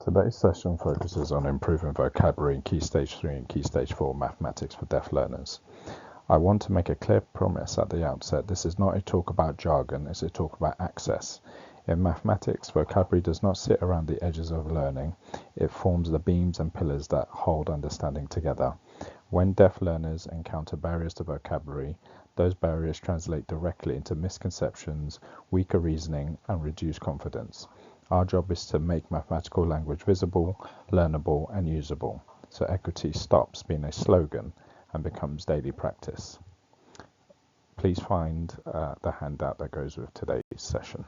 Today's session focuses on improving vocabulary in Key Stage 3 and Key Stage 4 mathematics for deaf learners. I want to make a clear promise at the outset. This is not a talk about jargon, it's a talk about access. In mathematics, vocabulary does not sit around the edges of learning. It forms the beams and pillars that hold understanding together. When deaf learners encounter barriers to vocabulary, those barriers translate directly into misconceptions, weaker reasoning, and reduced confidence. Our job is to make mathematical language visible, learnable, and usable, so equity stops being a slogan and becomes daily practice. Please find the handout that goes with today's session.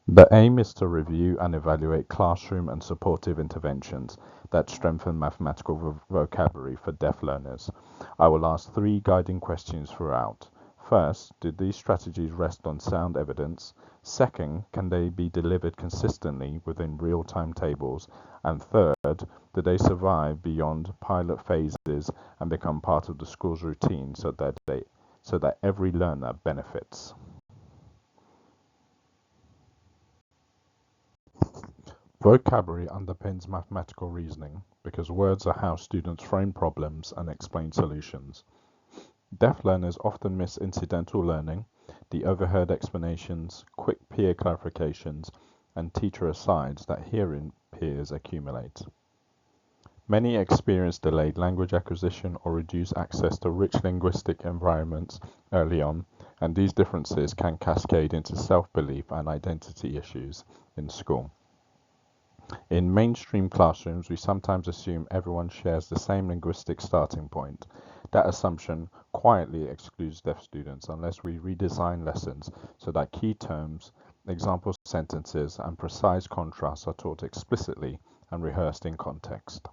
The aim is to review and evaluate classroom and supportive interventions that strengthen mathematical vocabulary for deaf learners. I will ask 3 guiding questions throughout. First, do these strategies rest on sound evidence? Second, can they be delivered consistently within real timetables? And third, do they survive beyond pilot phases and become part of the school's routine so that every learner benefits? Vocabulary underpins mathematical reasoning because words are how students frame problems and explain solutions. Deaf learners often miss incidental learning, the overheard explanations, quick peer clarifications, and teacher asides that hearing peers accumulate. Many experience delayed language acquisition or reduced access to rich linguistic environments early on, and these differences can cascade into self-belief and identity issues in school. In mainstream classrooms, we sometimes assume everyone shares the same linguistic starting point. That assumption quietly excludes deaf students unless we redesign lessons so that key terms, example sentences, and precise contrasts are taught explicitly and rehearsed in context.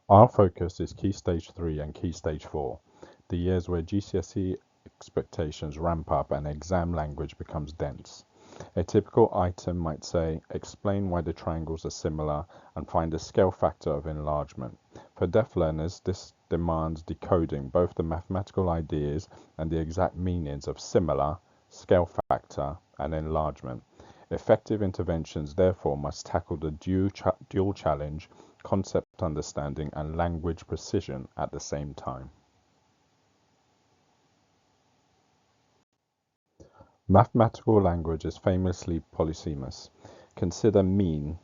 Our focus is Key Stage 3 and Key Stage 4, the years where GCSE expectations ramp up and exam language becomes dense. A typical item might say, explain why the triangles are similar and find the scale factor of enlargement. For deaf learners, this demands decoding both the mathematical ideas and the exact meanings of similar, scale factor, and enlargement. Effective interventions therefore must tackle the dual challenge, concept understanding, and language precision at the same time. Mathematical language is famously polysemous. Consider mean,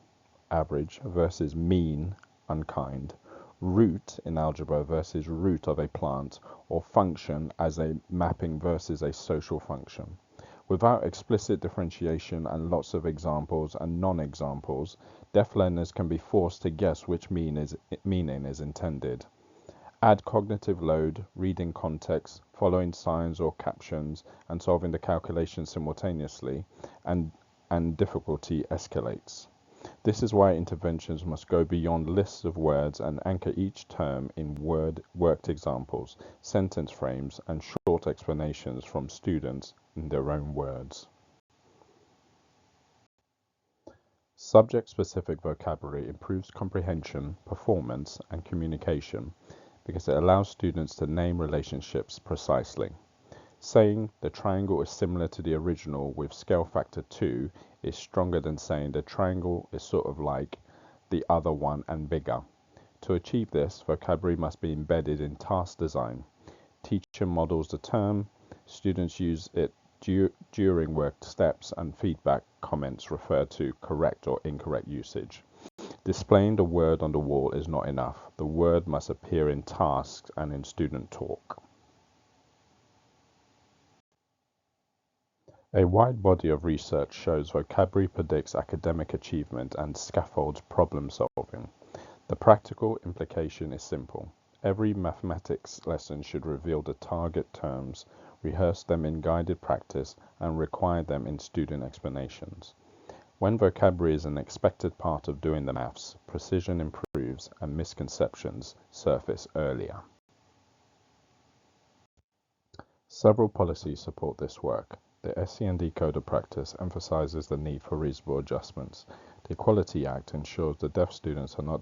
average, versus mean, unkind, root in algebra versus root of a plant, or function as a mapping versus a social function. Without explicit differentiation and lots of examples and non-examples, deaf learners can be forced to guess which meaning is intended. Add cognitive load, reading context, following signs or captions, and solving the calculation simultaneously, and difficulty escalates. This is why interventions must go beyond lists of words and anchor each term in worked examples, sentence frames, and short explanations from students in their own words. Subject-specific vocabulary improves comprehension, performance, and communication because it allows students to name relationships precisely. Saying the triangle is similar to the original with scale factor 2 is stronger than saying the triangle is sort of like the other one and bigger. To achieve this, vocabulary must be embedded in task design. Teacher models the term, students use it during work steps, and feedback comments refer to correct or incorrect usage. Displaying the word on the wall is not enough. The word must appear in tasks and in student talk. A wide body of research shows vocabulary predicts academic achievement and scaffolds problem solving. The practical implication is simple. Every mathematics lesson should reveal the target terms, rehearse them in guided practice, and require them in student explanations. When vocabulary is an expected part of doing the maths, precision improves and misconceptions surface earlier. Several policies support this work. The SEND Code of Practice emphasizes the need for reasonable adjustments. The Equality Act ensures that deaf students are not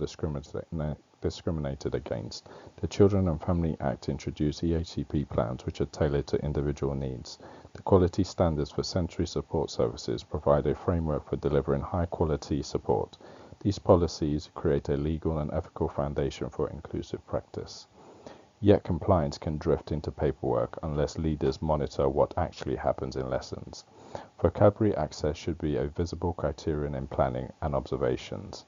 discriminated against. The Children and Family Act introduced EHCP plans which are tailored to individual needs. The quality standards for sensory support services provide a framework for delivering high-quality support. These policies create a legal and ethical foundation for inclusive practice. Yet compliance can drift into paperwork unless leaders monitor what actually happens in lessons. Vocabulary access should be a visible criterion in planning and observations.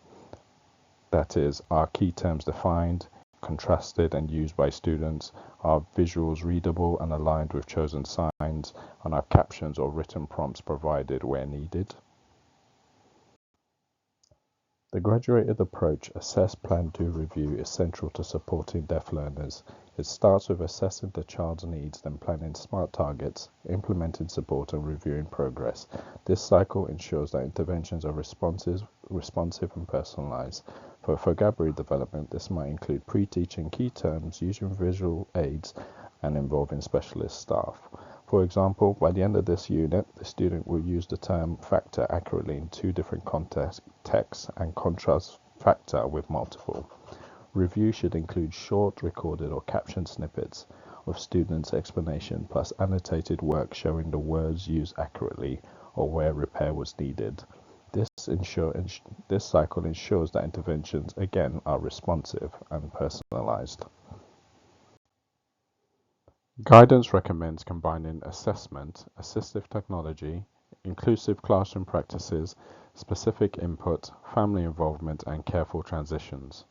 That is, are key terms defined, contrasted and used by students? Are visuals readable and aligned with chosen signs? And are captions or written prompts provided where needed? The graduated approach, assess, plan, do, review, is central to supporting deaf learners. It starts with assessing the child's needs, then planning SMART targets, implementing support and reviewing progress. This cycle ensures that interventions are responsive and personalized. For vocabulary development, this might include pre-teaching key terms, using visual aids, and involving specialist staff. For example, by the end of this unit, the student will use the term factor accurately in 2 different contexts and contrast factor with multiple. Review should include short, recorded or captioned snippets of students' explanation plus annotated work showing the words used accurately or where repair was needed. This cycle ensures that interventions, again, are responsive and personalized. Guidance recommends combining assessment, assistive technology, inclusive classroom practices, specific input, family involvement, and careful transitions.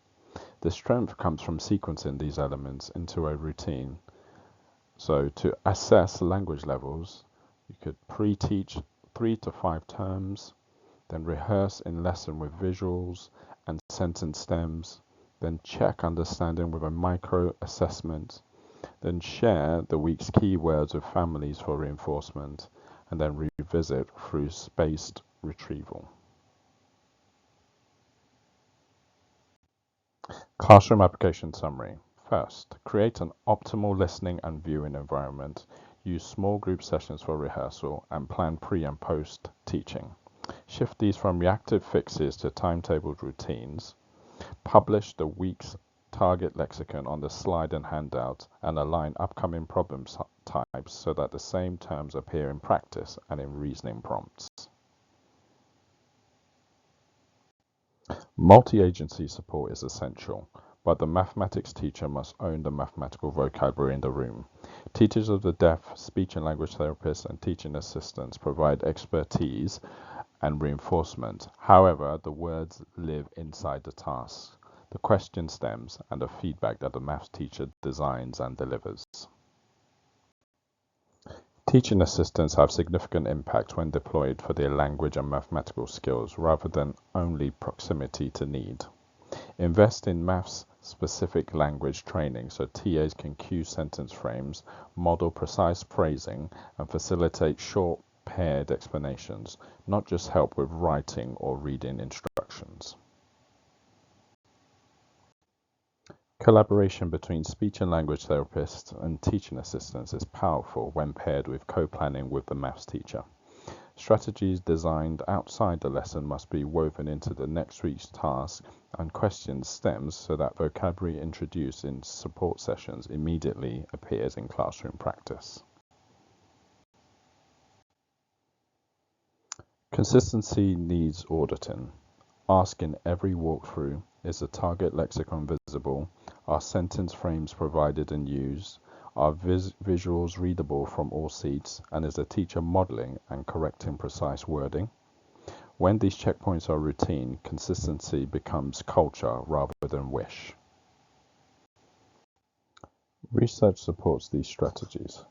The strength comes from sequencing these elements into a routine. So to assess language levels, you could pre-teach 3 to 5 terms, then rehearse in lesson with visuals and sentence stems, then check understanding with a micro assessment, then share the week's keywords with families for reinforcement, and then revisit through spaced retrieval. Classroom application summary. First, create an optimal listening and viewing environment. Use small group sessions for rehearsal and plan pre and post teaching. Shift these from reactive fixes to timetabled routines. Publish the week's target lexicon on the slide and handout and align upcoming problem types so that the same terms appear in practice and in reasoning prompts. Multi-agency support is essential, but the mathematics teacher must own the mathematical vocabulary in the room. Teachers of the deaf, speech and language therapists, and teaching assistants provide expertise and reinforcement. However, the words live inside the task, the question stems, and the feedback that the maths teacher designs and delivers. Teaching assistants have significant impact when deployed for their language and mathematical skills rather than only proximity to need. Invest in maths-specific language training so TAs can cue sentence frames, model precise phrasing, and facilitate short paired explanations, not just help with writing or reading instructions. Collaboration between speech and language therapists and teaching assistants is powerful when paired with co-planning with the maths teacher. Strategies designed outside the lesson must be woven into the next week's task and question stems so that vocabulary introduced in support sessions immediately appears in classroom practice. Consistency needs auditing. Ask in every walkthrough, is the target lexicon visible? Are sentence frames provided and used? Are visuals readable from all seats? And is the teacher modeling and correcting precise wording? When these checkpoints are routine, consistency becomes culture rather than wish. Research supports these strategies.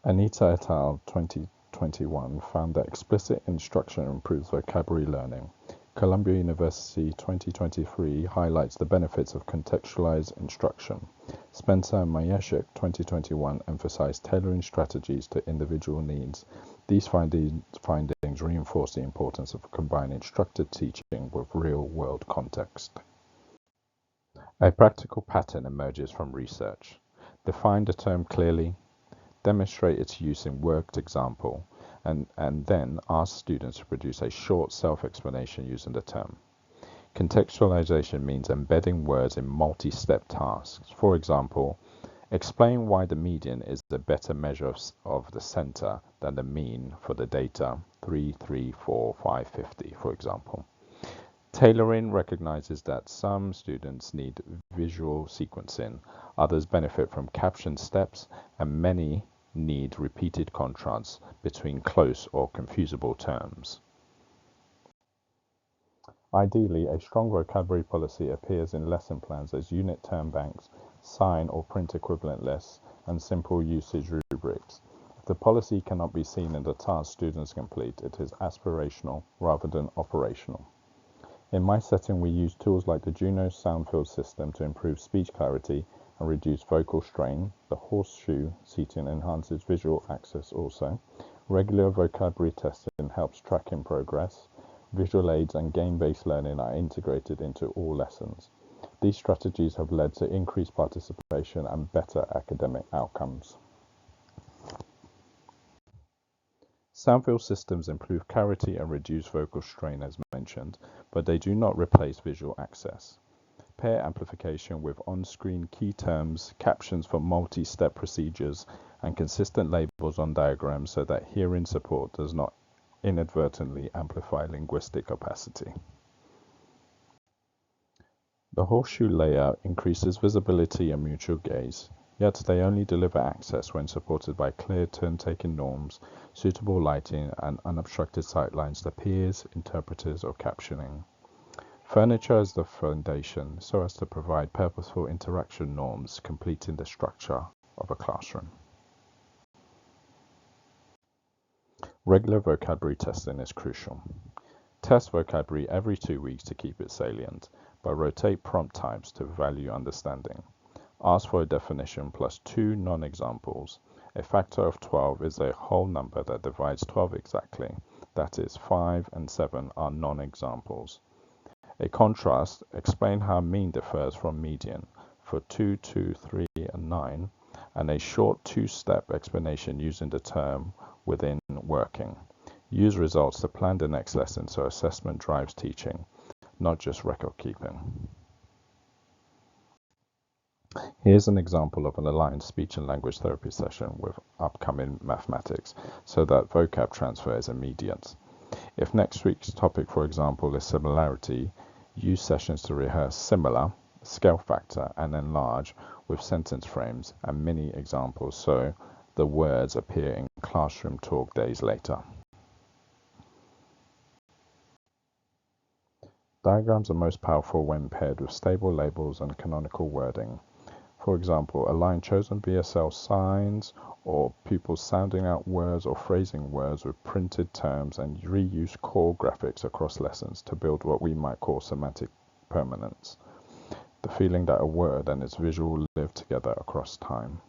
Anita et al. 2021 found that explicit instruction improves vocabulary learning. Columbia University 2023 highlights the benefits of contextualized instruction. Spencer and Mayeshek 2021 emphasized tailoring strategies to individual needs. These findings reinforce the importance of combining instructed teaching with real-world context. A practical pattern emerges from research. Define the term clearly, demonstrate its use in worked example, and then ask students to produce a short self-explanation using the term. Contextualization means embedding words in multi-step tasks. For example, explain why the median is a better measure of the center than the mean for the data 3, 3, 4, 5, 50, for example. Tailoring recognizes that some students need visual sequencing, others benefit from caption steps, and many need repeated contrasts between close or confusable terms. Ideally, a strong vocabulary policy appears in lesson plans as unit term banks, sign or print equivalent lists, and simple usage rubrics. If the policy cannot be seen in the task students complete, it is aspirational rather than operational. In my setting, we use tools like the Juno sound field system to improve speech clarity and reduce vocal strain. The horseshoe seating enhances visual access also. Regular vocabulary testing helps tracking progress. Visual aids and game-based learning are integrated into all lessons. These strategies have led to increased participation and better academic outcomes. Soundfield systems improve clarity and reduce vocal strain as mentioned, but they do not replace visual access. Pair amplification with on-screen key terms, captions for multi-step procedures, and consistent labels on diagrams so that hearing support does not inadvertently amplify linguistic opacity. The horseshoe layout increases visibility and mutual gaze, yet they only deliver access when supported by clear turn-taking norms, suitable lighting, and unobstructed sightlines to peers, interpreters, or captioning. Furniture is the foundation so as to provide purposeful interaction norms completing the structure of a classroom. Regular vocabulary testing is crucial. Test vocabulary every 2 weeks to keep it salient, but rotate prompt types to value understanding. Ask for a definition plus 2 non-examples. A factor of 12 is a whole number that divides 12 exactly. That is, 5 and 7 are non-examples. A contrast, explain how mean differs from median for 2, 2, 3, and 9, and a short 2-step explanation using the term within working. Use results to plan the next lesson so assessment drives teaching, not just record keeping. Here's an example of an aligned speech and language therapy session with upcoming mathematics so that vocab transfer is immediate. If next week's topic, for example, is similarity, use sessions to rehearse similar, scale factor, and enlarge with sentence frames and mini examples so the words appear in classroom talk days later. Diagrams are most powerful when paired with stable labels and canonical wording. For example, align chosen BSL signs or pupils sounding out words or phrasing words with printed terms and reuse core graphics across lessons to build what we might call semantic permanence, the feeling that a word and its visual live together across time.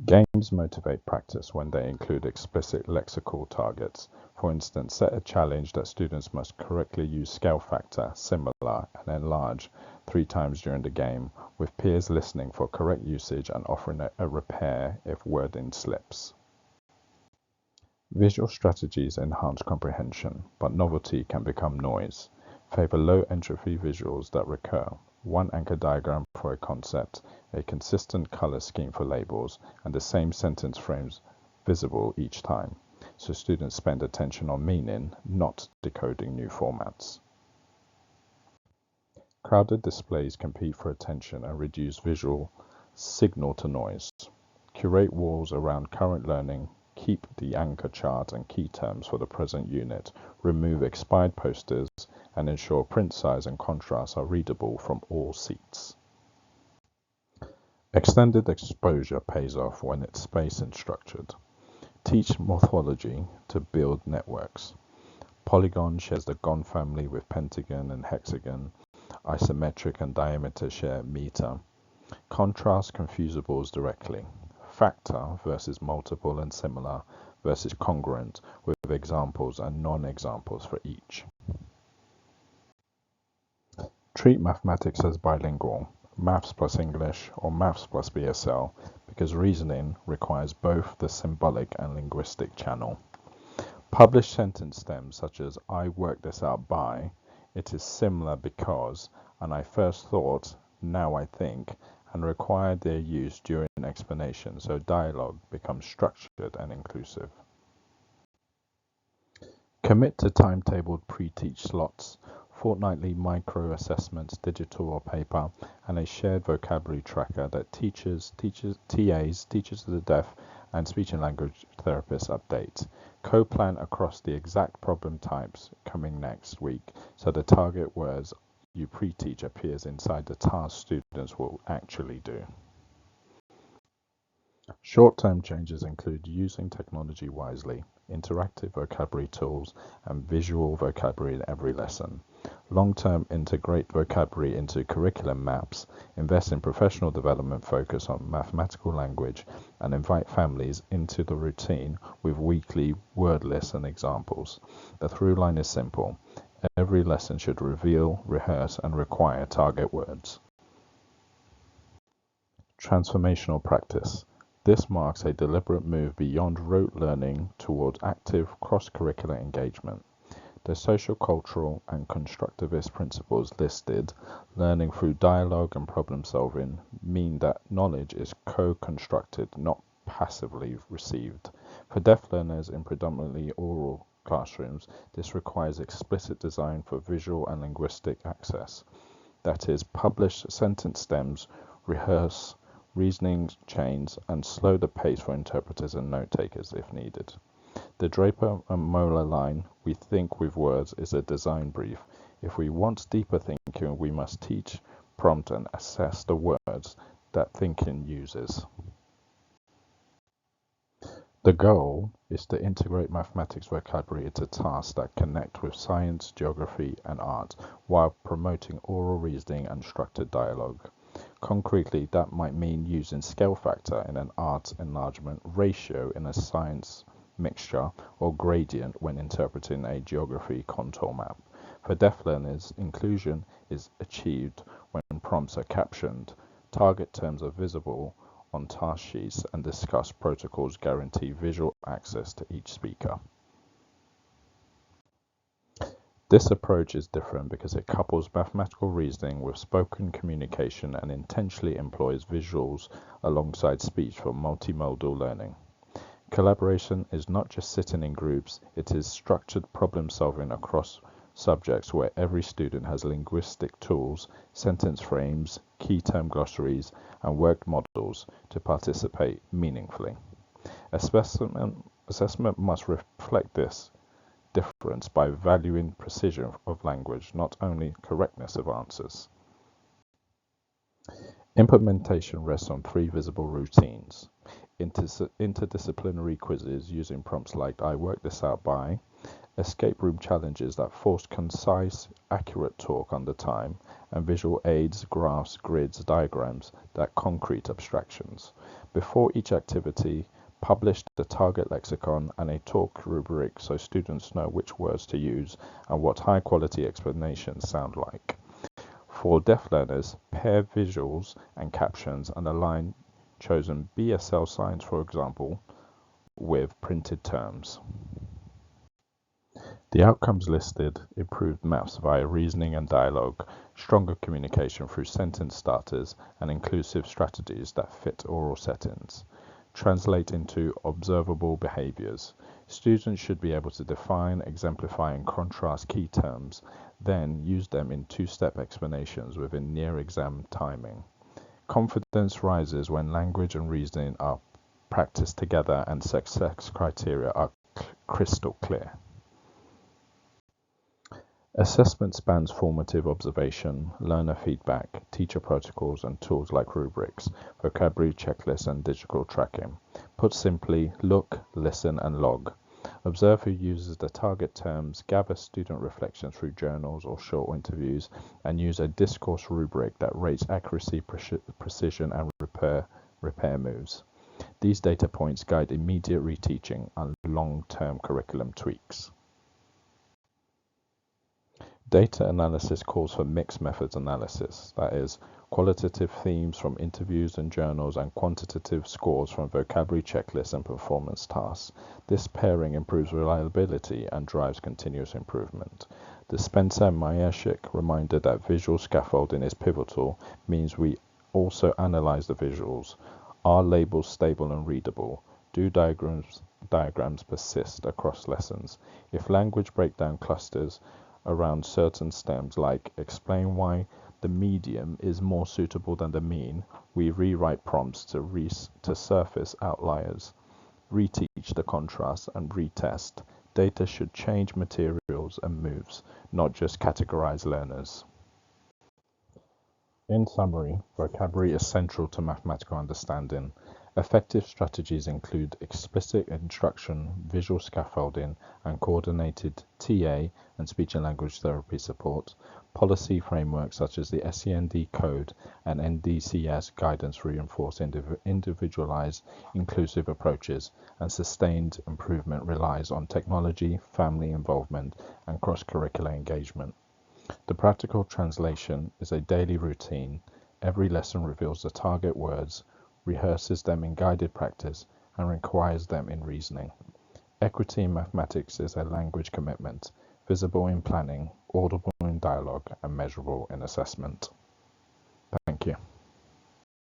Games motivate practice when they include explicit lexical targets. For instance, set a challenge that students must correctly use scale factor, similar, and enlarge 3 times during the game, with peers listening for correct usage and offering a repair if wording slips. Visual strategies enhance comprehension, but novelty can become noise. Favor low-entropy visuals that recur. 1 anchor diagram for a concept, a consistent color scheme for labels, and the same sentence frames visible each time, so students spend attention on meaning, not decoding new formats. Crowded displays compete for attention and reduce visual signal to noise. Curate walls around current learning, keep the anchor chart and key terms for the present unit, remove expired posters, and ensure print size and contrast are readable from all seats. Extended exposure pays off when it's spaced and structured. Teach morphology to build networks. Polygon shares the GON family with pentagon and hexagon. Isometric and diameter share meter. Contrast confusables directly. Factor versus multiple and similar versus congruent with examples and non-examples for each. Treat mathematics as bilingual, maths plus English or maths plus BSL, because reasoning requires both the symbolic and linguistic channel. Published sentence stems such as "I worked this out by," "it is similar because," and "I first thought, now I think," and require their use during explanation so dialogue becomes structured and inclusive. Commit to timetabled pre-teach slots, fortnightly micro-assessments, digital or paper, and a shared vocabulary tracker that TAs, teachers of the deaf, and speech and language therapists update. Co-plan across the exact problem types coming next week so the target words you pre-teach appears inside the task students will actually do. Short-term changes include using technology wisely, interactive vocabulary tools, and visual vocabulary in every lesson. Long-term, integrate vocabulary into curriculum maps, invest in professional development focus on mathematical language, and invite families into the routine with weekly word lists and examples. The through line is simple. Every lesson should reveal, rehearse, and require target words. Transformational practice. This marks a deliberate move beyond rote learning towards active cross-curricular engagement. The social-cultural and constructivist principles listed, learning through dialogue and problem-solving, mean that knowledge is co-constructed, not passively received. For deaf learners in predominantly oral classrooms, this requires explicit design for visual and linguistic access. That is, publish sentence stems, rehearse reasoning chains, and slow the pace for interpreters and note takers if needed. The Draper and Moeller line, "We think with words," is a design brief. If we want deeper thinking, we must teach, prompt, and assess the words that thinking uses. The goal is to integrate mathematics vocabulary into tasks that connect with science, geography, and art, while promoting oral reasoning and structured dialogue. Concretely, that might mean using scale factor in an art enlargement, ratio in a science mixture, or gradient when interpreting a geography contour map. For deaf learners, inclusion is achieved when prompts are captioned, target terms are visible on task sheets, and discuss protocols guarantee visual access to each speaker. This approach is different because it couples mathematical reasoning with spoken communication and intentionally employs visuals alongside speech for multimodal learning. Collaboration is not just sitting in groups, it is structured problem solving across subjects where every student has linguistic tools, sentence frames, key term glossaries, and worked models to participate meaningfully. Assessment must reflect this difference by valuing precision of language, not only correctness of answers. Implementation rests on 3 visible routines. Interdisciplinary quizzes using prompts like "I worked this out by," escape room challenges that force concise, accurate talk under time, and visual aids, graphs, grids, diagrams that concrete abstractions. Before each activity, publish the target lexicon and a talk rubric so students know which words to use and what high-quality explanations sound like. For deaf learners, pair visuals and captions and align chosen BSL signs, for example, with printed terms. The outcomes listed: improved maths via reasoning and dialogue, stronger communication through sentence starters, and inclusive strategies that fit oral settings. Translate into observable behaviors. Students should be able to define, exemplify, and contrast key terms, then use them in 2-step explanations within near-exam timing. Confidence rises when language and reasoning are practiced together and success criteria are crystal clear. Assessment spans formative observation, learner feedback, teacher protocols, and tools like rubrics, vocabulary checklists, and digital tracking. Put simply, look, listen, and log. Observe who uses the target terms, gather student reflections through journals or short interviews, and use a discourse rubric that rates accuracy, precision, and repair moves. These data points guide immediate reteaching and long-term curriculum tweaks. Data analysis calls for mixed methods analysis, that is, qualitative themes from interviews and journals and quantitative scores from vocabulary checklists and performance tasks. This pairing improves reliability and drives continuous improvement. The Spencer-Myashik reminder that visual scaffolding is pivotal means we also analyze the visuals. Are labels stable and readable? Do diagrams persist across lessons? If language breakdown clusters around certain stems, like explain why the medium is more suitable than the mean, we rewrite prompts to surface outliers, reteach the contrast, and retest. Data should change materials and moves, not just categorize learners. In summary, vocabulary is central to mathematical understanding. Effective strategies include explicit instruction, visual scaffolding, and coordinated TA and speech and language therapy support. Policy frameworks such as the SEND Code and NDCS guidance reinforce individualized, inclusive approaches, and sustained improvement relies on technology, family involvement, and cross-curricular engagement. The practical translation is a daily routine. Every lesson reveals the target words, rehearses them in guided practice, and requires them in reasoning. Equity in mathematics is a language commitment, visible in planning, audible in dialogue, and measurable in assessment. Thank you.